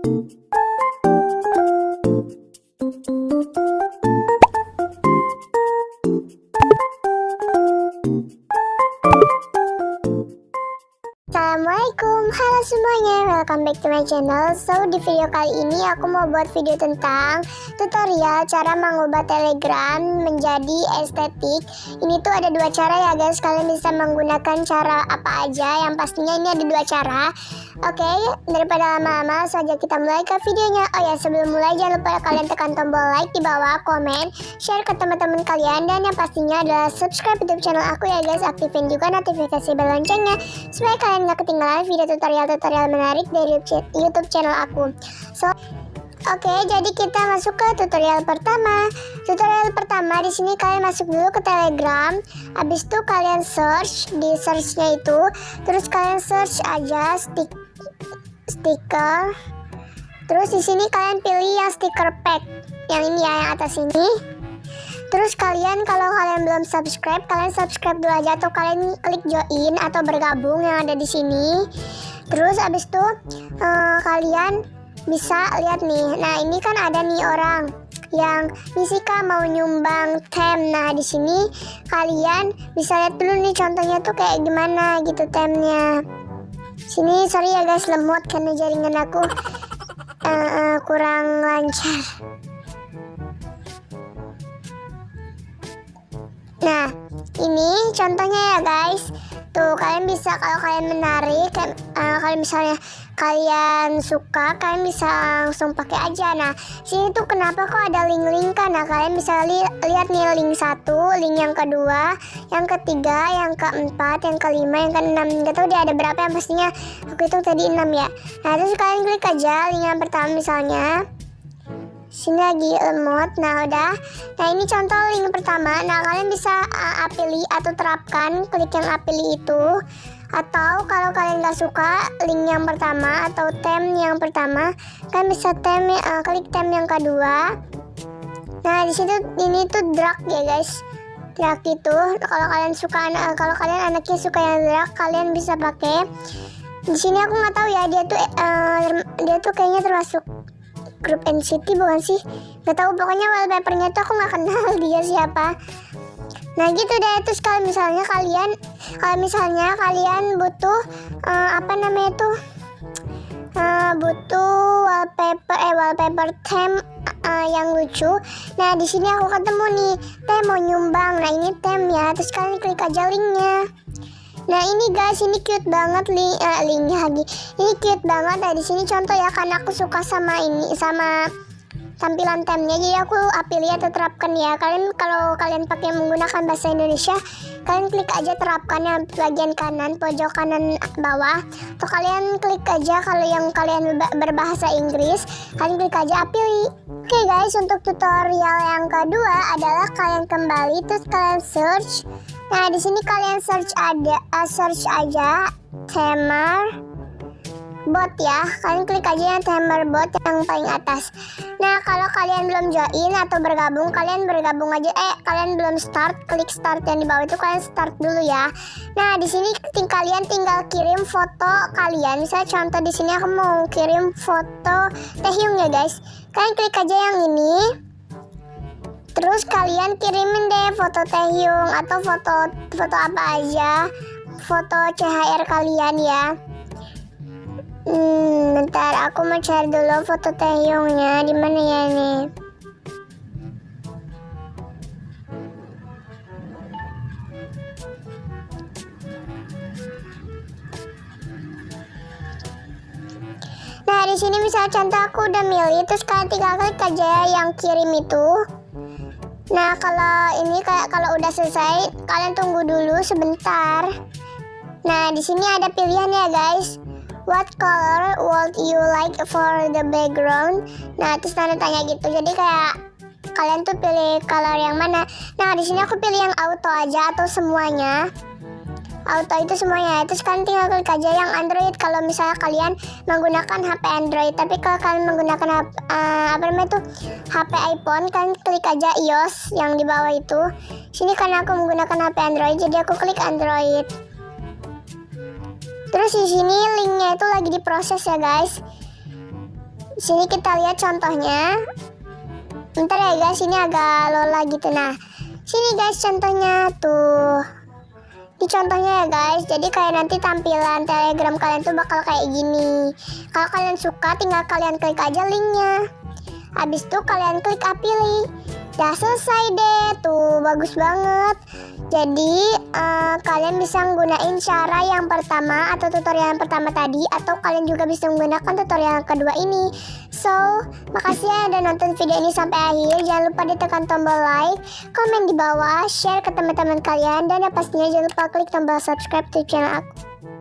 Assalamualaikum, halo semuanya, welcome back to my channel. So di video kali ini aku mau buat video tentang tutorial cara mengubah telegram menjadi estetik. Ini tuh ada dua cara ya guys, kalian bisa menggunakan cara apa aja. Yang pastinya ini ada dua cara. Oke, daripada lama-lama saja kita mulai ke videonya. Oh ya, sebelum mulai jangan lupa kalian tekan tombol like di bawah, komen, share ke teman-teman kalian, dan yang pastinya adalah subscribe YouTube channel aku ya guys. Aktifin juga notifikasi bel loncengnya supaya kalian gak ketinggalan video tutorial-tutorial menarik dari YouTube channel aku. Oke, jadi kita masuk ke tutorial pertama. Tutorial pertama di sini kalian masuk dulu ke Telegram. Habis itu kalian search di searchnya itu, terus kalian search aja stiker. Terus di sini kalian pilih yang stiker pack, yang ini ya, yang atas ini. Terus kalian kalau kalian belum subscribe, kalian subscribe dulu aja atau kalian klik join atau bergabung yang ada di sini. Terus abis itu kalian bisa lihat nih. Nah, ini kan ada nih orang yang Misika mau nyumbang tem. Nah, di sini kalian bisa lihat dulu nih contohnya tuh kayak gimana gitu temnya. Sini sorry ya guys, lemot karena jaringan aku kurang lancar. Nah, ini contohnya ya guys. Tuh, kalian bisa kalau kalian menarik, kalau misalnya kalian suka, kalian bisa langsung pakai aja. Nah, sini tuh kenapa kok ada link-link kan? Nah, kalian bisa lihat nih link 1, link yang kedua, yang ketiga, yang keempat, yang kelima, yang keenam. Gak tau dia ada berapa, yang pastinya aku hitung tadi 6 ya. Nah, terus kalian klik aja link yang pertama misalnya. Sini lagi lemot. Nah, udah. Nah, ini contoh link pertama. Nah, kalian bisa pilih atau terapkan klik yang pilih itu. Atau kalau kalian gak suka link yang pertama atau tem yang pertama, kalian bisa klik tem yang kedua. Nah, di situ ini tuh drag ya guys. Drag itu kalau kalian suka, kalau kalian anaknya suka yang drag, kalian bisa pakai. Di sini aku nggak tahu ya, dia tuh kayaknya termasuk grup NCT bukan sih? Gak tahu, pokoknya wallpapernya tuh aku nggak kenal dia siapa. Nah gitu deh. Terus kalau misalnya kalian butuh butuh wallpaper theme yang lucu. Nah di sini aku ketemu nih tem mau nyumbang. Nah ini tem ya. Terus kalian klik aja linknya. Nah ini guys, ini cute banget linknya lagi. Ini cute banget. Nah di sini contoh ya, karena aku suka sama tampilan temnya, jadi aku pilih atau terapkan ya. Kalian kalau kalian pakai menggunakan bahasa Indonesia, kalian klik aja terapkan yang bagian kanan pojok kanan bawah. Atau kalian klik aja kalau yang kalian berbahasa Inggris, kalian klik aja pilih. Oke guys, untuk tutorial yang kedua adalah kalian kembali terus kalian search. Nah di sini kalian search aja 𝒴𝓫𝓊𝓉𝓊𝓷 ya. Kalian klik aja yang 𝒴𝓫𝓊𝓷 yang paling atas. Nah kalau kalian belum join atau bergabung, kalian bergabung aja. Kalian belum start, klik start yang di bawah itu, kalian start dulu ya. Nah di sini kalian tinggal kirim foto kalian. Misalnya contoh di sini aku mau kirim foto Taehyung ya guys. Kalian klik aja yang ini. Terus kalian kirimin deh foto Taehyung atau foto apa aja, foto CHR kalian ya. Bentar, aku mau cari dulu foto Taehyungnya di mana ya nih. Nah di sini misal contoh aku udah milih, terus kalian tinggal klik aja yang kirim itu. Nah kalau ini kalau udah selesai, kalian tunggu dulu sebentar. Nah di sini ada pilihan ya guys. What color would you like for the background? Nah terus tanda tanya gitu. Jadi kayak kalian tuh pilih color yang mana. Nah di sini aku pilih yang auto aja atau semuanya. Auto itu semuanya. Terus kalian tinggal klik aja yang Android kalau misalnya kalian menggunakan HP Android. Tapi kalau kalian menggunakan HP iPhone, kalian klik aja iOS yang di bawah itu. Sini karena aku menggunakan HP Android, jadi aku klik Android. Terus di sini linknya itu lagi diproses ya guys. Sini kita lihat contohnya. Bentar ya guys, ini agak lola gitu. Nah, sini guys contohnya tuh. Ini contohnya ya guys. Jadi kayak nanti tampilan Telegram kalian tuh bakal kayak gini. Kalau kalian suka tinggal kalian klik aja linknya. Habis itu kalian klik pilih. Udah selesai deh, tuh bagus banget. Jadi kalian bisa menggunakan cara yang pertama atau tutorial yang pertama tadi, atau kalian juga bisa menggunakan tutorial yang kedua ini. So, makasih ya udah nonton video ini sampai akhir. Jangan lupa ditekan tombol like, komen di bawah, share ke teman-teman kalian, dan yang pastinya jangan lupa klik tombol subscribe di channel aku.